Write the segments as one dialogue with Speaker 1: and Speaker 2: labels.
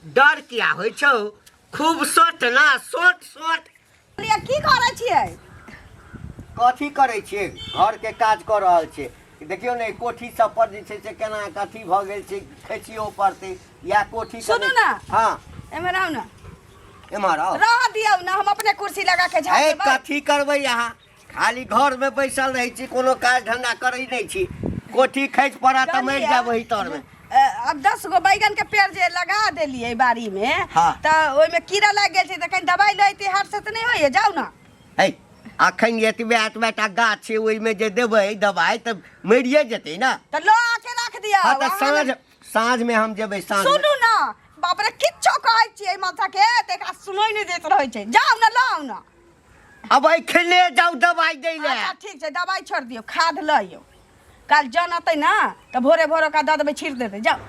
Speaker 1: डर किया होइ छौ खूब सोट ना सोट सोट
Speaker 2: की करै छियै
Speaker 1: कथी करै छियै घर के काज कर रहल छियै देखियो ने कोठी सब पर जे छै से केना कथी भ गेल छै खेचियो पड़तै या कोठी
Speaker 2: सुनू ना
Speaker 1: हां
Speaker 2: एमे रहू ना
Speaker 1: एम्हर आओ
Speaker 2: रह दियौ ना हम अपने कुर्सी लगा के झाड़ देबै
Speaker 1: कथी करबै यहाँ खाली घर में बैसल रहै छी कोनो काज धंधा करै नहीं छी कोठी खैच पड़ा त मर जाब वही तर में
Speaker 2: अब 10 गो बैगन के पेड़ जे लगा देलिए बाड़ी में त ओइ में कीड़ा लाग गेल छै त कहीं दवाई लैते हाथ से त नहीं होय जाऊ ना
Speaker 1: है अखन एतबे टा गाछ छै ओइ में जे देबै दवाई त मरिए जेतै ना त
Speaker 2: लो आके रख दिया
Speaker 1: हां त साँझ में हम जेबै साँझ
Speaker 2: सुनू ना बाप रे किछो कहै छियै माथा के तेका सुनोई नहीं देत रहै छै जाऊ ना लाऊ ना
Speaker 1: अब खेले जाऊ दवाई दै ले
Speaker 2: अच्छा ठीक छै दवाई छोड़ दियो खाद लइयो काल जन अतै ना त भोरे भोरे का द देबै छीट देतै जाऊ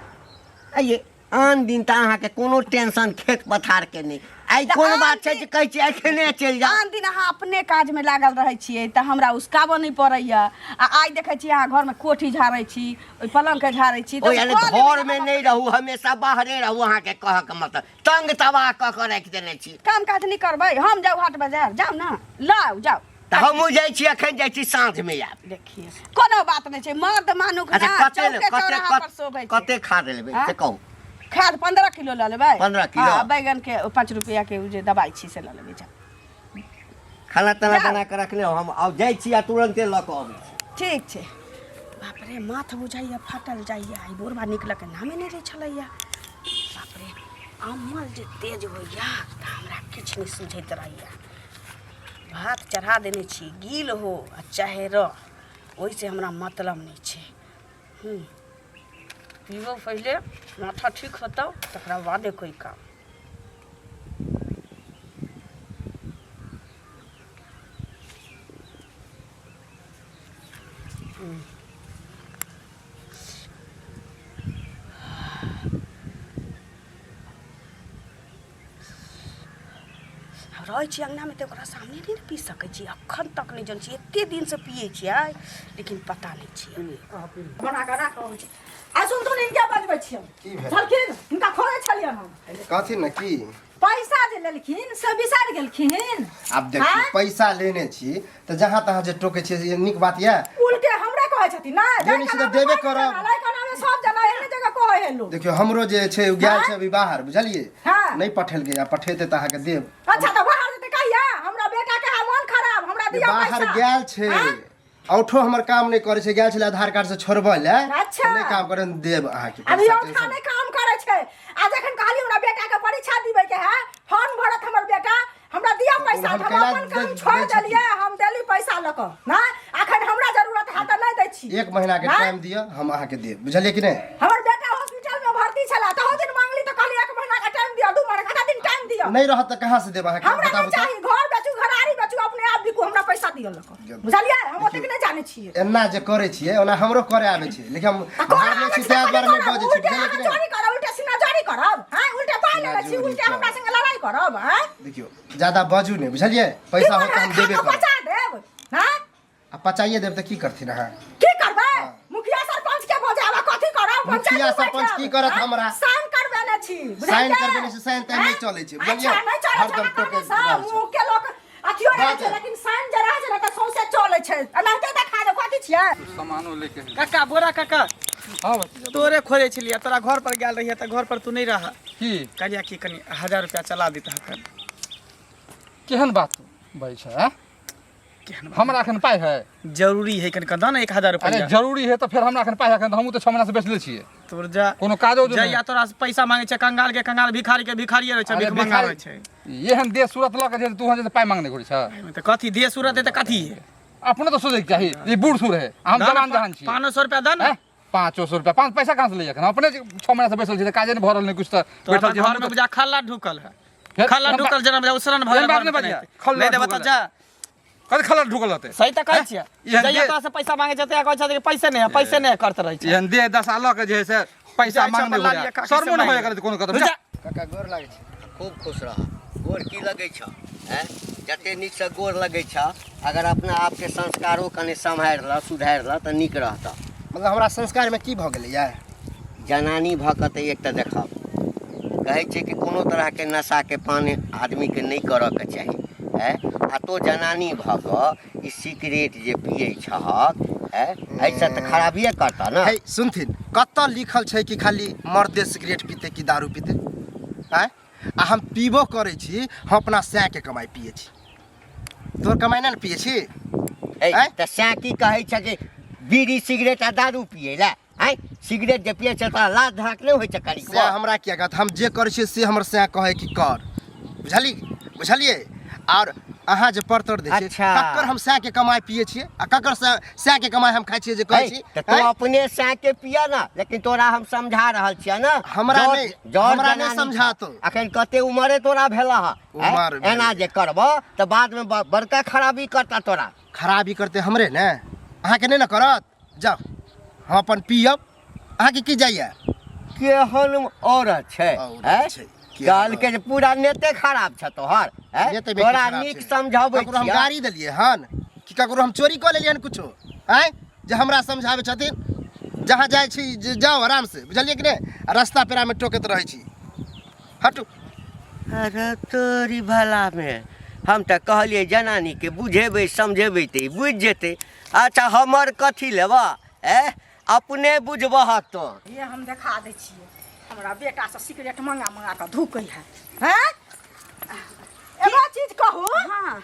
Speaker 1: आइए आन दिन त अहाँ के कोनो टेंशन खेत पथार के नहीं आई कोन बात छै जे कहै छी एखने चल जा
Speaker 2: आन दिन अहाँ अपने काज में लागल रहै छियै त हमरा उसकाबो नहीं पड़ैया आ आई देखै छी अहाँ घर में कोठी झाड़ै छी ओइ पलंग के झाड़ै छी
Speaker 1: त घर में नहीं रहू हमेशा बाहरे रहू अहाँ के कह के मतलब तंग तबाह क के रख देने छी
Speaker 2: काम काज नहीं करबै हम जाऊ हाट बाजार जाऊ ना लाऊ जाऊ
Speaker 1: त हम जाई छी अखन जाई छी साँझ में आब
Speaker 2: देखिए कोनो बात नहीं छै मर्द मानुक ना
Speaker 1: कते खाद लेबै से कहू
Speaker 2: खाद 15 किलो ल लेबै
Speaker 1: 15 किलो
Speaker 2: हां बैगन के 5 रुपया के जे दवाई छी से ल लेबै जा
Speaker 1: खाना तना बना के रख ले हम आब जाई छी आ तुरंते ल के आबै छी
Speaker 2: ठीक छै बाप रे माथ बुझाइया फाटल जाइया ई बोरबा निकल के नामे नहीं रे छलैया बाप रे अमल जे तेज होइया त हमरा किछ नहीं सुझैत रहैया भात चढ़ा देने छी गील हो आ चाहे रह ओइ से हमरा मतलब नहीं छै पीबो पहले माथा ठीक होतौ तकरा बादे कोई काम रहे छी अंगना में तो ओकरा सामने नहीं पी सकै छी अखन तक नहीं जन छी एते दिन से पिए छियै लेकिन पता नहीं छी बना के राखो छी आ सुन तो इनका बजबै छी चलखिन इनका खोले छलियन हम
Speaker 3: कथी न की
Speaker 2: पैसा जे लेलखिन से बिसार गेलखिन
Speaker 3: अब देखिए पैसा लेने छी त जहां तहां जे टोके छी ये निक बात या
Speaker 2: उल्टे हमरा कहै छथि ना
Speaker 3: देने छी त देबे करब
Speaker 2: लइकना में सब जना एहने जगह कहै हेलो
Speaker 3: देखियो हमरो जे छै गेल छै अभी बाहर बुझलिए नहीं पठेल गया पठेते त आहा के देब
Speaker 2: अच्छा त बाहर जते कहिया हमरा बेटा के मन खराब हमरा दिया पैसा
Speaker 3: बाहर गेल छै औठो हमर काम नहीं करे छै गेल छै आधार कार्ड से छोड़बै ले
Speaker 2: अच्छा
Speaker 3: नहीं काम करे देब आहा के
Speaker 2: अभी औठा नहीं काम करे छै आ जखन कहली हमरा बेटा के परीक्षा दिबै के है फॉर्म भरत हमर बेटा हमरा दिया पैसा हम अपन काम छोड़ देलिए हम देली पैसा ल क ना अखन हमरा जरूरत है त नहीं दै छी
Speaker 3: 1 महीना के टाइम दियो हम आहा के देब बुझलिए कि नहीं
Speaker 2: हमर बेटा हॉस्पिटल में भर्ती छला त हो दिन मांगली त कहली 1 महीना का टाइम दियो 2 महीना का दिन टाइम दियो
Speaker 3: नहीं रहत त कहां से देब आहा के
Speaker 2: हमरा चाहिए घर बेचू घरारी बेचू अपने आप बिकू हमरा पैसा दियो ल क बुझलिए हम ओते नहीं जाने छी
Speaker 3: एना जे करे छिए ओना हमरो करे आबे छै लेकिन हम बाहर में छी त्याग बार में बजे छी बुझलिए कि नहीं
Speaker 2: चोरी करब उल्टे सीना चोरी करब हां उल्टे पाइ ले छी उल्टे हमरा संग लड़ाई करब हां
Speaker 3: देखियो ज्यादा बाजू नहीं बुझलिए पैसा हो त हम देबे करब
Speaker 2: बचा देब हां
Speaker 3: आ पचाइए देब त की करथिन अहाँ
Speaker 2: की करबै मुखिया सरपंच के बजावा कथि करब
Speaker 3: मुखिया सरपंच की करत हमरा
Speaker 2: साइन करबे ने छी
Speaker 3: साइन करबे ने साइन त नहीं चले छै बुझलिए हरदम टोके
Speaker 2: मुंह के लोग अथियो रहे छै लेकिन साइन जरा छै त सौसे चले छै अनंते देखा दे कथि छियै
Speaker 4: सामानो लेके
Speaker 5: काका बोरा काका
Speaker 4: हां बच्चा
Speaker 5: तोरे खोजे छलिया तोरा घर पर गेल रहिया त घर पर तू नहीं रहा
Speaker 4: की
Speaker 5: करिया की कनी 1000 रुपया चला दी त
Speaker 4: केहन बात भाई छै हमरा अखन पाई है
Speaker 5: जरूरी है कनी कदा ना 1000 रुपया
Speaker 4: अरे जरूरी है तो फिर हमरा अखन पाई है हम तो 6 महीना से बेच ले छिए
Speaker 5: तोर जा
Speaker 4: कोनो काजो जो
Speaker 5: जइया तोरा से पैसा मांगे छै कंगाल के कंगाल भिखारी के भिखारिये रहे छै भिख मंगावे छै
Speaker 4: एहन देह सूरत ल के जे तू जे पाई मांगने घुरी छ
Speaker 5: त कथि देह सूरत है त कथि है
Speaker 4: अपने तो सोचे के चाहिए ये बूढ़ सूर है हम जवान जहान छी
Speaker 5: 500 रुपया दन
Speaker 4: 500 रुपया 5 पैसा कहां से ले अखन अपने 6 महीना से बैठल छी त काजे नहीं भरल नहीं कुछ त
Speaker 5: बैठल छी घर में बुझा खल्ला ढुकल है खल्ला ढुकल जना बुझा उसरन भरल
Speaker 4: बात नहीं बजिया
Speaker 5: खल्ला दे बता जा
Speaker 4: कथि खल्ला ढुकल होते
Speaker 5: सही त कहै छियै जइया तोरा से पैसा मांगे छै त कहै छै कि पैसे नहीं करत रहै छै
Speaker 4: एहन दे 10 ल के जे है पैसा मांगने घुरी शर्म नहीं होय करे कोनो कत
Speaker 1: काका गोर लागे छै खूब खुश रह गोर की लगे छ हैं जते नीक से गोर लगे छ अगर अपना आप के संस्कारों कने संभाल ल सुधार ल त नीक रहता
Speaker 3: मतलब हमरा संस्कार में की भ गेलै या
Speaker 1: जनानी भ क त एकटा देखब कहै छै कि कोनो तरह के नशा के पान आदमी के नहीं करऽ के चाही है। आ तो जनानी भ क ई सिगरेट जे पियै छहक है ऐसा तो खराबिए करता ना।
Speaker 3: है सुनथिन कतऽ लिखल छै कि खाली मर्दे सिगरेट पीते कि दारू पीते आय आ हम पीबो करै छी हम अपना सै के कमाई पिए छी तोर कमाई ना पिए छी
Speaker 1: ए त सै की कहै छ कि बीड़ी सिगरेट आ दारू पिए ला आय सिगरेट जे पिए छ त लाज धाक नहीं होय छ करी
Speaker 3: सै हमरा क्या कहत हम जे करै छी से हमर सै कहै कि कर बुझलिए और अहाँ जे परतर दै छी
Speaker 1: अच्छा।
Speaker 3: ककर हम सै के कमाई पिए छी आ ककर सै के कमाई हम खाइ छी जे कहै छी
Speaker 1: त तो अपने सै के पिया ना लेकिन तोरा हम समझा रहल छियै ना
Speaker 3: हमरा नहीं समझातो
Speaker 1: अखन कते उमरे तोरा भेला
Speaker 3: उमर
Speaker 1: है एना जे करबो त बाद में बड़का खराबी करता तोरा।
Speaker 3: खराबी करते हमरे ने अहाँ के नहीं ना करत जाओ हम अपन पियब अहाँ के की जाइए
Speaker 1: केहन औरत छै
Speaker 3: औरत छै, केहन
Speaker 1: गाल के जे पूरा नेते खराब छ तोहर
Speaker 3: नेते बेटी
Speaker 1: तोरा
Speaker 3: खराब
Speaker 1: नीक
Speaker 3: छै।
Speaker 1: समझाबै
Speaker 3: ककरो हम
Speaker 1: छियै।
Speaker 3: गाड़ी देलिए हन कि ककरो हम चोरी कऽ लेलिए हन कुछो आय जे हमरा समझाबै छथिन जहाँ जाइ छी जाओ आराम से बुझलिए कि नहीं रास्ता पेरा में टोकत रहै छी हटू।
Speaker 1: अरे तोरी भला में हम तो कहलिए जनानी के बुझेबै समझेबै त बुझ जेतै। अच्छा हमर कथी लेबा अपने बुझबह तो
Speaker 2: ये हम देखा दै छियै हमरा बेटा से सिगरेट मंगा मंगा के धुकै है हैं एगो चीज कहू हाँ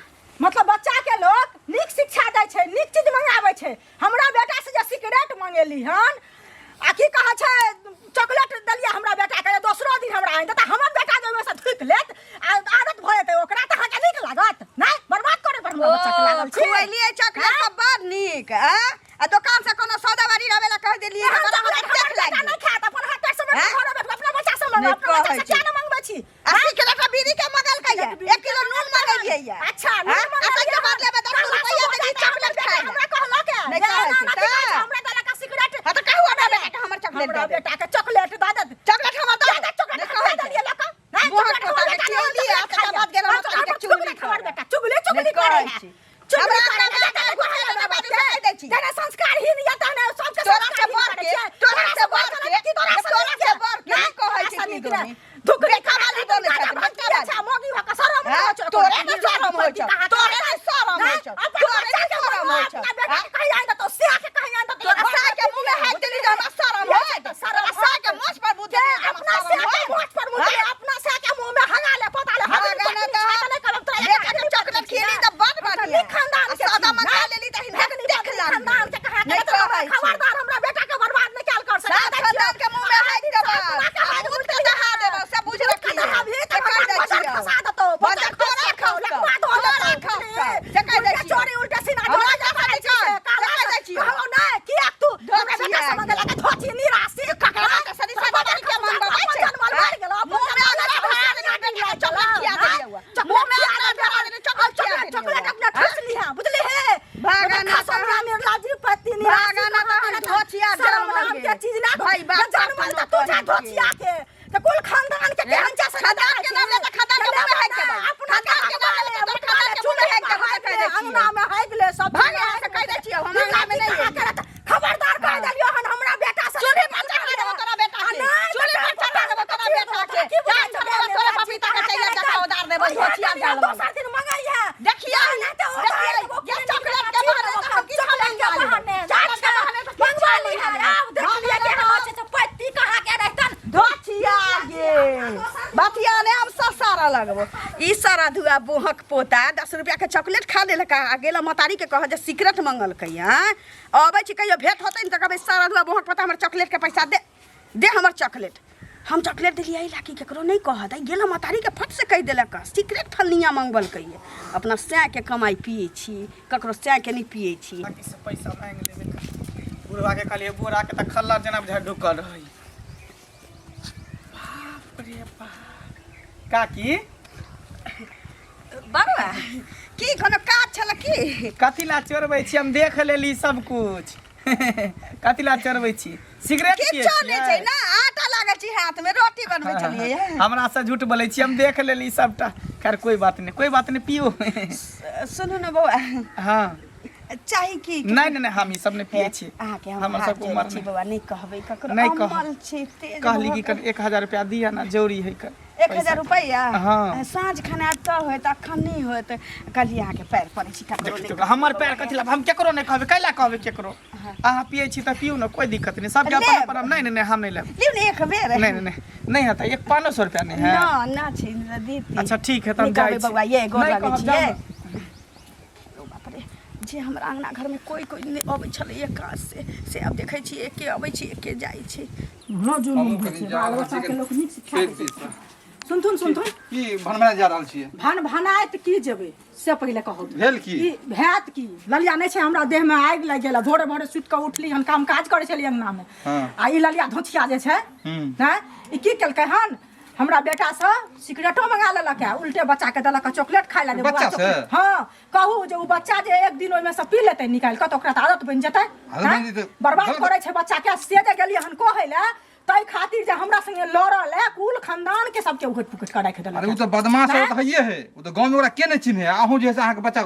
Speaker 2: मतलब बच्चा के लोग नीक शिक्षा दै छै नीक चीज मंगाबै छै हमरा बेटा से जे सिगरेट मंगेली हन आ की कहै छै चॉकलेट दलिया हमरा बेटा के दोसरो दिन हमरा आनि देता हमर बेटा जे ओइमे से धुक लेत आ आदत भ जेतै ओकरा त अहाँ के नीक लागत नहीं बर्बाद करे पर हमरा बच्चा के लागल छै
Speaker 6: खुएलिए चॉकलेट त बड़ नीक आ दुकान से कोनो सौदा बाड़ी रवे ला कह देलिए
Speaker 2: नहीं
Speaker 6: हमरा देख लागी
Speaker 2: नहीं खात अपन हाथ पैर से घर में अपना बच्चा से मंगा अपना बच्चा से क्या न मंगबै छी
Speaker 6: आ सिगरेट बीड़ी के मंगल कहिए 1 किलो नून मंगलिए या
Speaker 2: अच्छा नून मंगा
Speaker 6: के बदले में 10 रुपया दे चॉकलेट खाए
Speaker 2: हमरा कहलो के
Speaker 6: नहीं कहै छी
Speaker 2: हमरा देला का सिगरेट
Speaker 6: हां त कहू हमरा बेटा के हमर चॉकलेट
Speaker 2: हमरा
Speaker 6: दे
Speaker 2: बेटा के चॉकलेट दे दे
Speaker 6: चॉकलेट हमर दे
Speaker 2: चॉकलेट कहै दलिए लका नहीं
Speaker 6: मोहक पता के चुगली आ के बाद गेल हम के चुगली
Speaker 2: हमर बेटा चुगली करे है
Speaker 6: हमरा बेटा के गुहार में बात कह दै छी
Speaker 2: तेरा संस्कार ही नहीं आता है सबके
Speaker 6: तोरा से बढ़ के तोरा से बढ़ के कहै छी की दोनी
Speaker 2: धुकरे
Speaker 6: खाली बोले छथिन
Speaker 2: अच्छा मोगी भका शरम हो छ
Speaker 6: तोरे ने शरम हो छ तोरे ने शरम हो छ तोरे ने शरम हो छ
Speaker 2: कहीं आइंदा तो से आके कहीं आइंदा तो
Speaker 6: तोरा के मुंह में हाथ देली जाना शरम हो शरम के मुंह पर मुंह दे
Speaker 2: अपना से के मुंह पर मुंह दे अपना से के मुंह में हगा ले पता ले
Speaker 6: हगा ना नहीं करब तोरा चॉकलेट खेली त बड़ बढ़िया खानदान के सादा मंगा लेली त देख ला
Speaker 2: खानदान के कहा
Speaker 6: नहीं कहै छी
Speaker 2: खबरदार हमरा बेटा के बर्बाद नहीं कैल कर सकता
Speaker 6: खानदान के मुंह में हाथ देबा हम मुंह पे दहा देबा से बुझ रखी है कह दै छी
Speaker 2: फसा दो
Speaker 6: बच्चा तोरा खाओ तोरा खाओ से कह दै छी
Speaker 2: चोरी उल्टा सीना ढोला जा सकय छै काला दै छी हो नहीं कि तू हमरा बेटा से मंगला के धोती निराशी
Speaker 6: ककरा के सदी सदी बारी के मंगबै छै
Speaker 2: जनमल मार गेलो
Speaker 6: मुंह में आना भाग ना देलिए चॉकलेट खिया देलिए हुआ मुंह में आना भाग देलिए चॉकलेट खिया देलिए
Speaker 2: चॉकलेट अपने ठूस ली है बुझली है
Speaker 6: भागा ना
Speaker 2: हमरा में लाजी पत्ती
Speaker 6: भागा ना तो धोतिया जन्म
Speaker 2: नाम के चीज ना
Speaker 6: भाई बात
Speaker 2: जन्म त तू जा धोतिया के तो कुल खानदान के केहन जा सकता
Speaker 6: खानदान के नाम ले त खानदान के मुंह में हाथ देबा
Speaker 2: अपना
Speaker 6: खानदान के नाम ले त खानदान के मुंह में हाथ देबा कह दै छी
Speaker 2: अंगना में हाथ ले सब
Speaker 6: भागे से कह दै छी हम अंगना में नहीं
Speaker 2: खबरदार कह देलियो हन हमरा बेटा से
Speaker 6: चूल्हे पर चढ़ा देबो तोरा बेटा के चूल्हे पर चढ़ा देबो तोरा बेटा के जा चढ़ा तोरा पपीता के चाहिए का उधार देबो धोतिया डाल
Speaker 2: दोसर दिन मंगाई है
Speaker 6: देखिया ये चॉकलेट के बहाने तो हम की चॉकलेट के बहाने चॉकलेट के बहाने तो
Speaker 2: मंगवा ली है अब देख लिया के हो से तो पत्ती कहां के रहतन
Speaker 6: धोतिया गे बतिया ने हम ससारा लगबो ई सारा धुआ बोहक पोता 10 रुपया के चॉकलेट खा ले लका आ गेला मतारी के कह जे सिगरेट मंगल कहिया अबै छी कहियो भेट होतै न त कहबै सारा धुआ बोहक पोता हमर चॉकलेट के पैसा दे हमर चॉकलेट हम चॉकलेट दिलिए लाकी केकरो नहीं कह दे गेला मतारी के फट से कह देलक सिगरेट फलनिया मंगल कहिए अपना सै के कमाई पिए छी ककरो सै के नहीं पिए छी
Speaker 5: बाकी से पैसा मांग लेबे बुढ़वा के कहलिए बुढ़ा के त खल्ला जना बुझा ढुकल रही बाप रे बाप काकी
Speaker 6: बाबा की कोनो काज छल की
Speaker 5: कथी ला चोरबै छी हम देख लेली सब कुछ कथी ला चोरबै छी सिगरेट पिए
Speaker 6: किछो
Speaker 5: छी
Speaker 6: नहीं छै ना आटा लागल छी हाथ में रोटी बनबै छलिए
Speaker 5: हमरा से झूठ बोलै छी हम देख लेली सबटा खैर कोई बात नहीं पियो
Speaker 6: सुनू ना बौआ
Speaker 5: हाँ
Speaker 2: चाही की
Speaker 5: नहीं नहीं नहीं हम ई सब नहीं पिए छी
Speaker 2: अहाँके हम
Speaker 5: हमर
Speaker 2: हाथ
Speaker 5: सबके उमर
Speaker 2: जोड़ै छी
Speaker 5: नहीं
Speaker 2: बाबा नहीं कहबै ककरो
Speaker 5: नहीं कह
Speaker 2: अमल छै तेज
Speaker 5: कहली कि
Speaker 2: भऽ
Speaker 5: कर 1000 रुपया दिया ना जरूरी है कर
Speaker 2: 1000 रुपैया
Speaker 5: हाँ।
Speaker 2: साँझ खाना तऽ होत अखन नहीं होत कहलिए अहाँके पैर पड़ै छी ककरो नहीं
Speaker 5: देखियौ, हमर पैर कथि ला हम केकरो नहीं कहबै कैला कहबै केकरो अहाँ पिए छी त पियू ना कोई दिक्कत नहीं सबके अपन
Speaker 2: लेब।
Speaker 5: अपन नहीं नहीं नहीं हम नहीं लेब
Speaker 2: लिउ ने एक बेर
Speaker 5: नहीं नहीं नहीं नहीं है त 500 रुपया नहीं है
Speaker 2: ना ना छै देती
Speaker 5: अच्छा ठीक है तब
Speaker 2: नहीं
Speaker 5: जाय
Speaker 2: कहबै बौआ ये गोर
Speaker 5: नहीं
Speaker 2: लागै
Speaker 5: कहब,
Speaker 2: छियै
Speaker 5: जाउ
Speaker 2: ओ बाप रे जे हमरा अंगना घर में कोई कोई नहीं अबै छलै काज से अब देखै छी एके अबै छी एके जाइ छी
Speaker 4: हमहूँ कहीं जा रहल छी खेत दिस।
Speaker 7: सुनथुन
Speaker 4: की भनभना जा रहल छियै
Speaker 7: भान भानाइत की जेबै से पहिले कहू
Speaker 4: भेल की
Speaker 7: भैत की ललिया नहीं छै हमरा देह में आगि लागि गेल भोरे भोरे सुति कऽ उठली हम काम काज करै छलियै अंगना में आ ई ललिया धोथिया जे छै हैं ई की केलकै हन हमरा बेटा से सिगरेटो मंगा लेलक है उल्टे बच्चा के देलक चॉकलेट खाय ले
Speaker 4: बच्चा से?
Speaker 7: हाँ कहू जे उ बच्चा जे एक दिन ओइमे से पी लेतै निकाल कऽ तऽ ओकरा तऽ आदत बनि जेतै
Speaker 4: बनि जेतै।
Speaker 7: बर्बाद करै छै बच्चा के से जे गेलियै हन कहै ले तै खातिर जे हमरा संगे लड़ल है कुल खानदान के सबके उघट पुकट कर राखि देलक
Speaker 4: अरे उ तो बदमाश है, तो हइये है उ तो गांव में ओकरा के नहीं चिन्हे आहू जे है अहाँ के बच्चा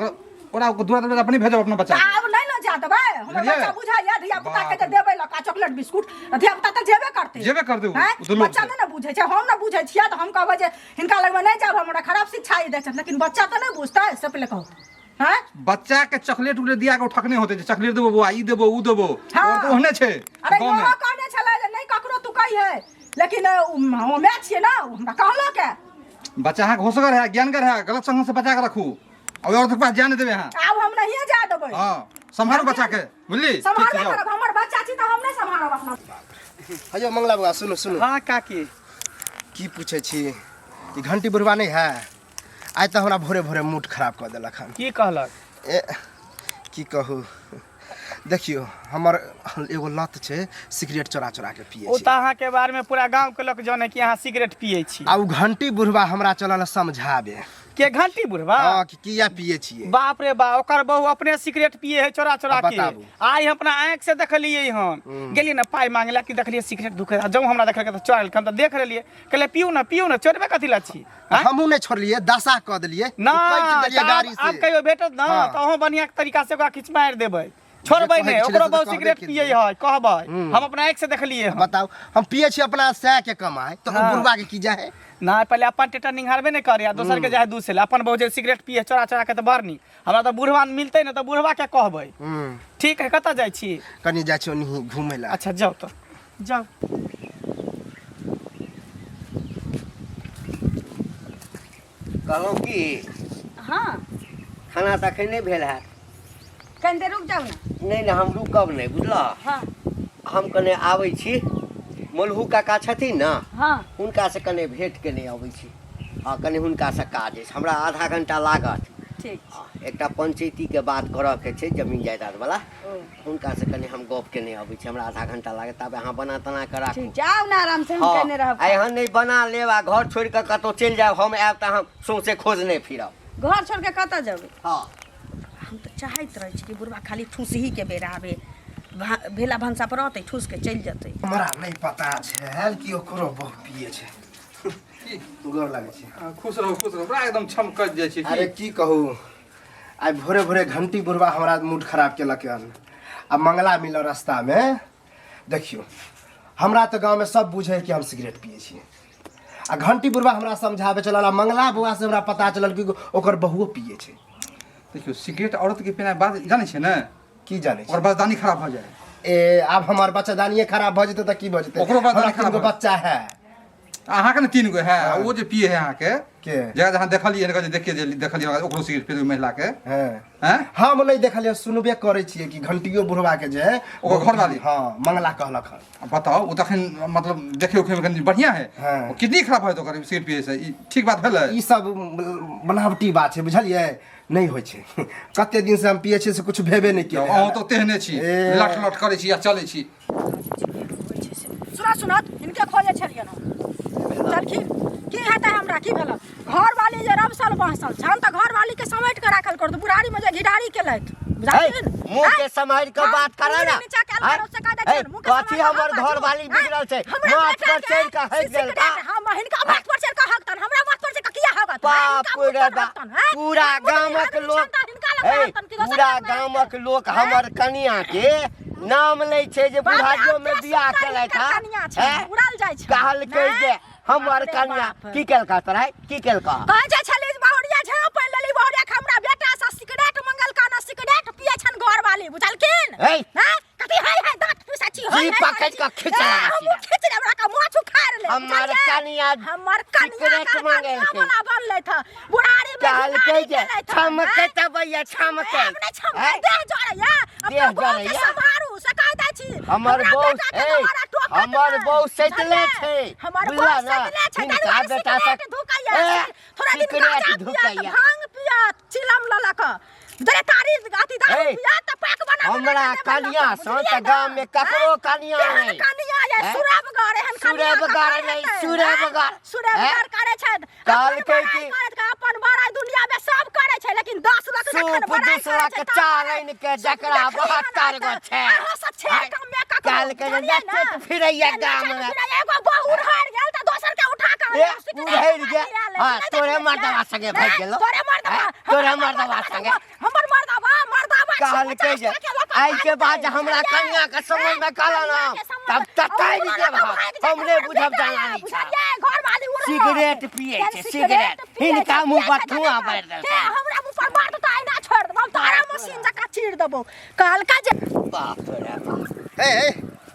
Speaker 4: ओरा दूरा अपने भेजब अपना बच्चा के।
Speaker 7: आब नहीं न जा देबै हमर
Speaker 4: बुझलियै?
Speaker 7: बच्चा बुझाइया धिया पुता के जे देबै लका चॉकलेट बिस्कुट धिया पुता तऽ जेबे करतै
Speaker 4: जेबे करतै उ,
Speaker 7: हैं?
Speaker 4: उ तो लोग
Speaker 7: बच्चा
Speaker 4: छै।
Speaker 7: नहि न बुझै छै हम न बुझै छियै तऽ हम कहबै जे हिनका लग में नहीं जाब हमरा खराब शिक्षा ही दै छथि लेकिन बच्चा तऽ नहीं बुझतै से पहिले कहू हैं
Speaker 4: बच्चा के चॉकलेट उले दिया के ठकने होते जे चॉकलेट देबो बुआ ई देबो उ देबो
Speaker 7: हाँ।
Speaker 4: और तो ओहने छै
Speaker 7: अरे
Speaker 4: गांव में
Speaker 7: यहाँ कहने छलै जे नहीं ककरो तू कही है लेकिन हमे छियै ना उ हमरा कहलक है
Speaker 4: बच्चा अहाँ के होशगर है ज्ञानगर है गलत संगत से बचा के रखू और तक पास जाने देबे अहाँ
Speaker 7: आब हम नहीं जा देबै
Speaker 4: हां संभालो बच्चा के बुझली ठीक
Speaker 7: संभाल
Speaker 4: छै जाओ।
Speaker 7: करब हमर बच्चा छी तऽ हम नहीं संभालब अपना
Speaker 3: अयो मंगला बउआ सुनू सुनू
Speaker 5: हाँ काकी
Speaker 3: की पूछे छी ई घंटी बुढ़वा नहीं है आइ तऽ हमरा भोरे भोरे मूड खराब कऽ देलक हन
Speaker 5: की कहलक
Speaker 3: ए की कहू देखियो हमर एगो लत छै सिगरेट चोरा चोरा के पिए
Speaker 5: ओ
Speaker 3: छी
Speaker 5: त अहाँ के बारे में पूरा गांव के लोग जाने कि अहाँ सिगरेट पिए छी
Speaker 3: आ उ घंटी बुढ़वा हमरा चलल समझाबे
Speaker 5: के घंटी बुढ़वा
Speaker 3: हां कि किया पिए छिए
Speaker 5: बाप रे बा ओकर बहू अपने सिगरेट पिए है चोरा चोरा
Speaker 3: अब
Speaker 5: के
Speaker 3: बताबू।
Speaker 5: आई हम अपना आंख से देखलिए हम गेली ना पाई मांगला कि देखलिए सिगरेट दुखे जब हमरा देखल के चोरा हम त देख लेलिए कहले पियो ना चोरबे कथि ला छी हाँ?
Speaker 3: हमहू नहीं छोड़लिए दशा कऽ देलिए
Speaker 5: ना
Speaker 3: उकैट देलिए गाड़ी
Speaker 5: अब
Speaker 3: से
Speaker 5: कहियो भेटत ना
Speaker 3: हाँ।
Speaker 5: त अहो बढ़िया तरीका से ओकरा खिच मार देबै छोड़बै
Speaker 3: जे कहै
Speaker 5: नहीं
Speaker 3: छलै
Speaker 5: ओकरो
Speaker 3: से तऽ
Speaker 5: बहु
Speaker 3: कहबे
Speaker 5: सिगरेट
Speaker 3: केलियै।
Speaker 5: पिए है कहबै हम अपना आंख से देखलिए हम
Speaker 3: बताओ हम पिए छी अपना सह के कमाई तो
Speaker 5: हाँ।
Speaker 3: बुढ़वा के की जाए
Speaker 5: ना पहले अपन टेटा निहारबे नहीं करे आ दोसर के जाए दूसरे अपन बहु जे सिगरेट पिए चोरा चोरा के त बरनी हमरा त बुढ़वा मिलते ना त बुढ़वा के कहबै ठीक है कत जाय छी
Speaker 3: कनी जाइ छी ओनी घूमे ला
Speaker 5: अच्छा जाओ तो जाओ
Speaker 1: कहलहुँ कि
Speaker 2: हाँ
Speaker 1: खाना तऽ एखन नहि भेल हैत
Speaker 2: कनि देर रुक जाउ ने
Speaker 1: नहीं हम रुकब नहीं बुझलह
Speaker 2: हाँ
Speaker 1: हम कने आबै छी मोलहू काका छथिन ना
Speaker 2: हाँ
Speaker 1: हुनका से कने भेंट केने अबै छी हाँ कने हुनका से काज अछि हमरा आधा घंटा लागत
Speaker 2: ठीक
Speaker 1: हाँ, एकटा पंचायती के बात करऽ के छै जमीन जायदाद वाला हुनका से कने हम गप केने अबै छी हमरा आधा घंटा लागत तब अहाँ बना तना के राखू
Speaker 2: ठीक जाउ ने आराम से हम
Speaker 1: हाँ
Speaker 2: कने रहब
Speaker 1: एहन नहीं बना लेब आ घर छोड़ि कऽ कतहु चलि जायब हम आयब तऽ हम सौंसे खोजने फिरब
Speaker 2: घर छोड़ के कतऽ जेबै
Speaker 1: हाँ
Speaker 2: हम तऽ चाहैत रहै छी कि बुढ़वा खाली ठूस ही के बेरा आबे भेला भनसा पर रहतै ठूस के चलि जेतै
Speaker 3: हमरा नहीं पता छै कि ओकरो बहुत पिए छै गोर लागै छै
Speaker 4: खुश रहो पूरा एकदम छमकत जाइ छै
Speaker 3: अरे की कहू आइ भोरे भोरे घंटी बुढ़वा हमरा मूड खराब केलक हन आ मंगला मिल रास्ता में देखियो हमरा तो गांव में सब बुझे कि हम सिगरेट पिए छी आ घंटी बुढ़वा हमरा समझावे चलल आ मंगला बुआ से हमरा पता चलल कि ओकर बहुओ पिए छै
Speaker 4: देखियो सिगरेट औरत के पीना बात जाने छै ना
Speaker 3: की जाने
Speaker 4: और बददानी खराब हो जाए
Speaker 3: ए अब हमार बच्चादानिये खराब भ जेतै त की भ जेतै
Speaker 4: ओकरो बच्चादानी
Speaker 3: हमरा
Speaker 4: खराब
Speaker 3: तीन गो
Speaker 4: भ
Speaker 3: बच्चा है
Speaker 4: अहाँ के ने 3 गो है वो जे पिए है अहाँ के
Speaker 3: के
Speaker 4: जगह जहाँ देखलिए ने देखिए जे देखलिए ओकरो सिगरेट पिए महिला के
Speaker 3: हैं
Speaker 4: हैं
Speaker 3: हम नहीं देखलिए सुनबे करे छिए कि घंटियो बुढ़वा के जे है
Speaker 4: ओकर घरवाली?
Speaker 3: हां मंगला कहलक हन
Speaker 4: बताओ वो तखन मतलब देखे उखे में कनी बढ़िया है
Speaker 3: हाँ।
Speaker 4: वो कितनी खराब है तो कर सिगरेट पिए से ई ठीक बात भेलै
Speaker 3: ई सब बनावटी बात छै बुझलिए नहीं होइ छै कते दिन से हम पिए छी से कुछ भेबे नहीं केले
Speaker 4: अहाँ तो तेहने छी
Speaker 3: ए।
Speaker 4: लट लट करे छी या चले छी
Speaker 7: सुना सुनत हिनके खोजे छलियन हम चलखी की हेतै हमरा की भेल घर वाली जे रबसल बहसल छन त घर वाली के समेट के राखल कर दो बुढ़ारी में जे घिडारी केलैत बुझाइन
Speaker 1: मुंह के संभाल के बात करा ना कथी हमर घर वाली बिगड़ल छै माथ पर चढ़ के हट गेल का
Speaker 7: हम हिनका माथ पर चढ़ के हकतन हमरा माथ पर से किया हकत
Speaker 1: बाप रे बाप पूरा गामक लोग ए, पूरा गामक लोग हमर कनिया के नाम लै छै जे बुढ़ारियो में बियाह केलै था
Speaker 7: उड़ल जाइ छै
Speaker 1: कहलकै जे हमर कनिया की केलका तोरा की केलका
Speaker 7: कहै छै छली बहुरिया छै पहिल लेली बहुरिया के हमरा बेटा से सिगरेट मंगल का ना सिगरेट पिए छन घर वाली बुझलकिन
Speaker 1: ए
Speaker 7: हां कथि हाय दांत पिसाची
Speaker 1: जी पकड़ के खिचला
Speaker 7: हम खिच रे हमरा का मुंह उखाड़ ले
Speaker 1: हमर कनिया
Speaker 7: सिगरेट मांगे वाला बनले था बुढ़ारी में
Speaker 1: कहलकै जे छमके तबैया छमके
Speaker 7: दे जड़ैया अपना बहू के संभारू से कह दै छी
Speaker 1: हमर बहू सैतले छै बुझला ना हिनका बेटा से
Speaker 7: थोड़ा दिन
Speaker 1: सिगरेट
Speaker 7: धुकैया भांग पिया चिलम ललक दरे तारी गाती दारू पिया त पैक बना
Speaker 1: हमरा कनिया सँ त गांव में ककरो कनिया नहीं
Speaker 7: कनिया ये सुरब गारे हन सुरब करे छै
Speaker 1: कहलकै कि
Speaker 7: अपन बड़ा दुनिया में सब करे छै लेकिन 10 लाख
Speaker 1: सूप 10 लाख चालैन के जकरा 72 गो छै कहलकै जे नचैत फिरैया गाम में
Speaker 7: एगो बहु उड़हर गेल त दोसर के उठा के
Speaker 1: उड़हर गेल हां तोरे मर्दवा संगे भाग गेलो तोरे मर्दवा संगे
Speaker 7: हमर मर्दवा
Speaker 1: कहलकै जे आई के बाद हमरा कन्या के समझ में कहला ना तब तकाई के भाग हमने बुझब जानानी छै
Speaker 7: घर वाली
Speaker 1: सिगरेट पिए छै सिगरेट हिनका मुंह पर धुआं भर दे
Speaker 7: हमरा मुंह पर बात त आइना छोड़ देबो तारा मशीन जका चीर देबो कहलका जे
Speaker 1: बाप रे बाप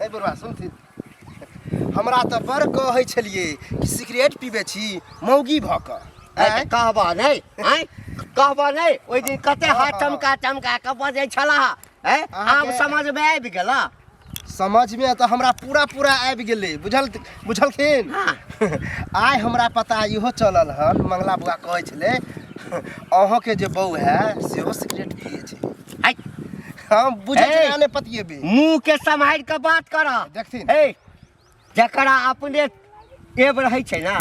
Speaker 3: हे बुढ़वा सुनथिन हमरा त बड़ कहै छलिए कि सिगरेट पीबे छी मौगी भ क
Speaker 1: कहबा नहीं कहबा नहीं ओइ दिन कते हाथ चमका के बजै छला आब समझ में आबि गेला
Speaker 3: समझ में तो हमरा पूरा आबि गेलै बुझलखिन आइ हमरा पता इहो चलल हन मंगला बुआ कहै छले अहाँ के जे बहू है सेहो सिगरेट पिए छै हम बुझै छी आने पतिएबे
Speaker 1: मुंह के संभाल के बात कर
Speaker 3: देखथिन
Speaker 1: ए जकरा अपने एब रहै छै ना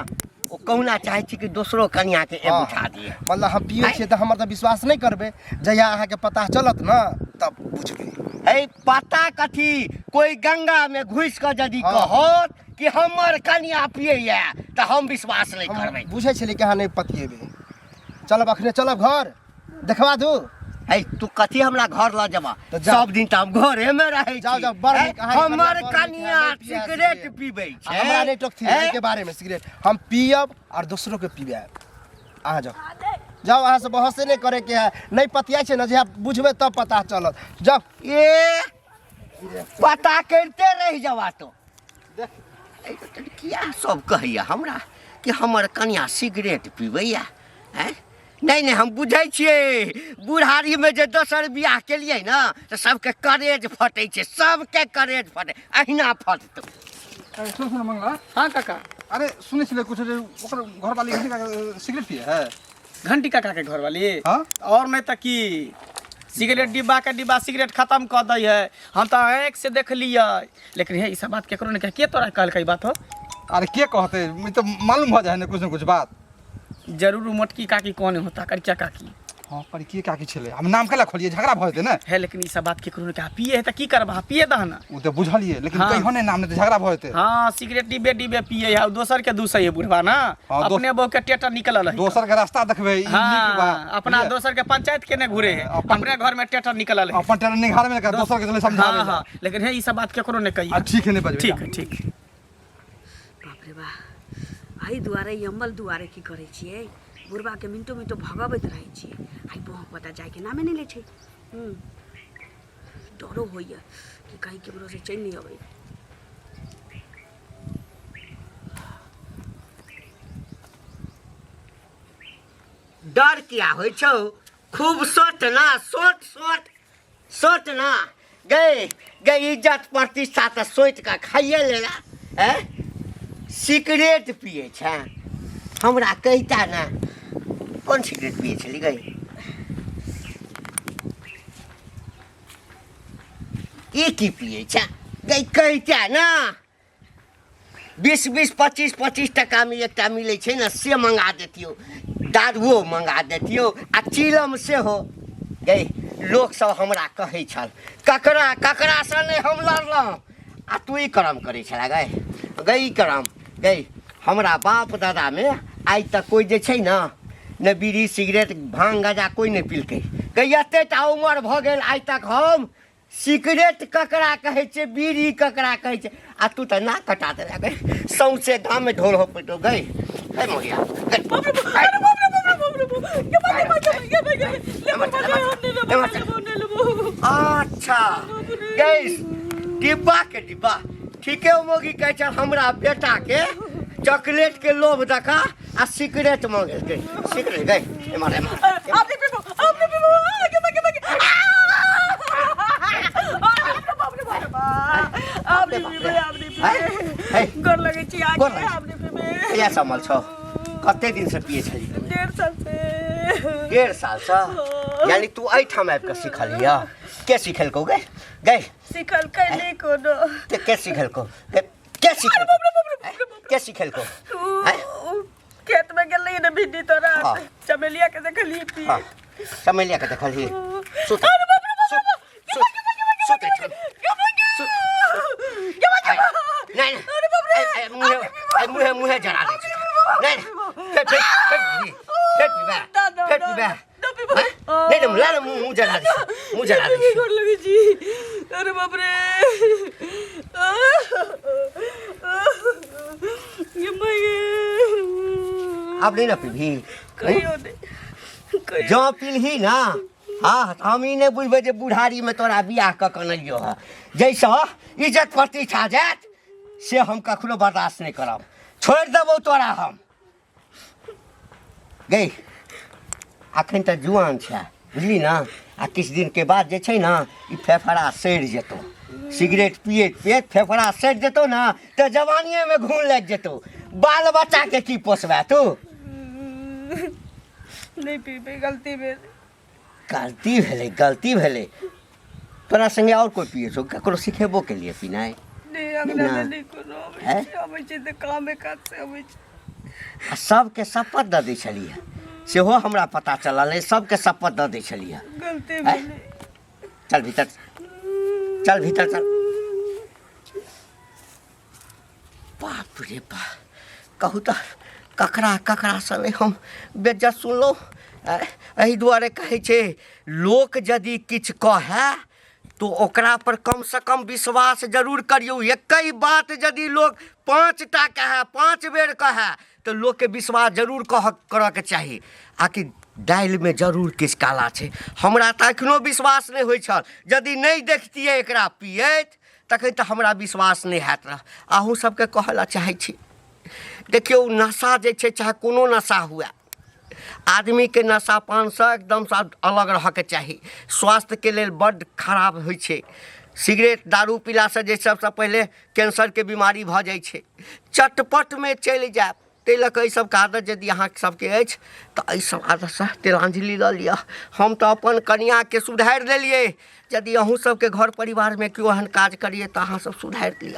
Speaker 1: ओ कहना चाहे छी कि दोसरो कन्या के एब उठा दिए
Speaker 3: मतलब हम पिए छिए त हमर त विश्वास नहीं करबे जहिया अहाँ के पता चलत ना तब बुझबे
Speaker 1: ए पता कथी कोई गंगा में घुस के यदि कहत कि हमर कन्या पिए या त हम विश्वास नहीं करबै
Speaker 3: बुझै छली कि अहाँ नहीं पतिएबे चलब अखने चलब घर देखवा दू
Speaker 1: ए तू कथी हमरा घर ल जबा सब दिन त हम घरे में रहै छी
Speaker 3: जाओ बड़ नीक
Speaker 1: हमर कन्या सिगरेट पीबै छै
Speaker 3: हमरा नहीं टोकथी के बारे में सिगरेट हम पियब और दूसरों के पीबे आ जाओ अहाँ से बहस नहीं करे के है नहीं पतिया छै ना जे बुझबे तब पता चलत जाओ
Speaker 1: ए पता करते रह जावा तो किया सब कहैया हमरा कि हमर कन्या सिगरेट पीबैया हैं नहीं हम बुझै छियै बुढ़ारी में जे दोसर बियाह केलियै ना तो सबके करेज फटै छै सबके करेज फटे अहिना फटतो
Speaker 4: सुन मंगला
Speaker 5: हाँ काका
Speaker 4: अरे सुने छले कुछ जे ओकर घर वाली घंटी का सिगरेट पिए है
Speaker 5: घंटी काका के घर वाली
Speaker 4: हाँ?
Speaker 5: और नहीं तो की सिगरेट डिब्बा के डिब्बा सिगरेट खत्म कर दी है हम तो आँख से देख लिए लेकिन ये सब बात केकरो ने के तोरा कहल बात हो
Speaker 4: अरे के कहते तो मालूम हो जाए ना कुछ बात
Speaker 5: जरूर मोटकी काकी कौन होता करिया काकी
Speaker 4: हाँ पर के काकी छले हम नाम कला खोलिए झगड़ा भ जेते ना
Speaker 5: है लेकिन ई सब बात केकरो ने कहा पिए है त की करबा पिए दहना
Speaker 4: उ तो बुझलिए लेकिन
Speaker 5: हाँ।
Speaker 4: कहियो ने नाम ने झगड़ा भ जेते
Speaker 5: हां सिगरेट डिब्बे पिए है दोसर के दूसै है बुढ़वा ना
Speaker 4: हाँ,
Speaker 5: अपने बहु के टेटर निकलल है
Speaker 4: दोसर के रास्ता देखबे ई नीक बा
Speaker 5: अपना दोसर के पंचायत के ने घुरे है अपने घर में टेटर निकलल है
Speaker 4: अपन टेर निघार में दोसर के चले समझावे
Speaker 5: हां लेकिन है ई सब बात केकरो ने कही
Speaker 4: ठीक है ने बजबे
Speaker 5: ठीक है ठीक
Speaker 6: बाप रे बा आई दुआरे यमल दुआरे की करे छिए बुढ़वा के मिनटो भगबैत रहै छिए आई बहु पता जाय के नामे नहीं ले छै डरो होइया कि कहीं केकरो से चैन नहीं अबै
Speaker 1: डर क्या होइ छौ खूब सोट ना गए इज्जत प्रतिष्ठा त सोच के खाइए लेला सिगरेट पिए छै हमरा कहता ना कौन सिगरेट पिए छली गई की पिए छै गई कहता ना 20 25 टका में एकटा मिले छै ना से मंगा देतियो दारुओ मंगा देतियो आ चिलम से हो गई लोग सब हमरा कहै छल ककरा से नहीं हम लड़लहुँ आ तू ई करम करै छला गई करम गई हमरा बाप दादा में आज तक कोई जे छै ना न बीड़ी सिगरेट भांग गाजा कोई नहीं पिलकै एतेटा उमर भऽ गेल आइ तक हम सिगरेट ककरा कहै छै बीड़ी ककरा कहै छै आ तू तऽ नाक कटा देला गै सौंसे गाम में ढोल हो पटो गई ए मोगिया अच्छा गैस डिब्बा के डिब्बा ठीके मोगी कहै छै हमरा बेटा के चॉकलेट के लोभ देखा आ सिगरेट मांगे गई सिगरेट गई एमर
Speaker 6: गोर लगे छी आगे आपने पे
Speaker 1: या समझ छौ कते दिन से पिए छली
Speaker 6: 1.5 साल से
Speaker 1: 1.5 साल से यानी तू एठाम आबि के सिखलिया के सिखेलको गए गए
Speaker 6: सिखल कैले कोनो
Speaker 1: के सिखेलको के सिखेलको के सिखेलको
Speaker 6: खेत में गेल न भिंडी तोरा चमेलिया के देखली पी
Speaker 1: हां चमेलिया के देखली सुत नहीं मुहे जरा दे नहीं नहीं ला मुंह जरा दे
Speaker 6: गोर लगे जी अरे बाप रे ये मैं
Speaker 1: अब नहीं ना पीभी
Speaker 6: कहियो नहीं
Speaker 1: जो पीलही ना हाँ हम ही नहीं बुझबे जे बुढ़ारी में तोरा बियाह क कनलियो है जैसा इज्जत प्रतिष्ठा जात से हम कखनो बर्दाश्त नहीं करब छोड़ देबो तोरा हम गई अखन तो जुआन छै बुझली ना आ किछु दिन के बाद जे छै ना ई फेफड़ा सड़ि जेतौ सिगरेट पिए फेफड़ा सड़ि जेतौ ना तो जवानिए में घून लागि जेतौ बाल बच्चा के की पोसबे तू
Speaker 6: नहीं पीबे
Speaker 1: गलती भेलै तोरा संगे और कोई पिए छौ ककरो सिखेबो के लिए पिनाइ
Speaker 6: नहीं अगला नहीं कोनो आबै छै त कामे काज से आबै छै
Speaker 1: आ सबके शपथ दऽ दै छलिए सेहो हमरा पता चलल है सबके शपथ दऽ दै छलिए
Speaker 6: गलती भेलै
Speaker 1: चल भीतर चल बाप रे बाप कहू तऽ ककरा संगे हम बेज्जत सुनलहुँ एहि दुआरे कहै छै लोक यदि किछु कहै तो ओकरा पर कम से कम विश्वास जरूर करियो एकई बात यदि लोग 5टा कहे 5 बेर कहे तो लोग के विश्वास जरूर करऽ के चाही आकि दालि में जरूर किछु काला छै हमरा तऽ एखनो विश्वास नहि होइ छल यदि नहि देखतियै एकरा पियैत तखन तऽ हमरा विश्वास नहि हैत रह अहूँ सबके कहऽ ला चाहै छी देखियौ नशा जे छै चाहे कोनो नशा हुए आदमी के नशा पान से एकदम से अलग रह के चाहिए स्वास्थ्य के लिए बड़ खराब होइ छै सिगरेट दारू पीला से जे सबसे पहले कैंसर के बीमारी भ जाइ छै चटपट में चलि जाए ताहि लऽ कऽ सबके आदत यदि अहाँ सबके अछि तऽ एहि सब आदत से तिलांजलि लऽ लिअ हम तऽ अपन कनिया के सुधारि देलियै यदि अहूँ सबके घर परिवार में केओ एहन काज करिए तऽ अहाँ सब सुधारि लिअ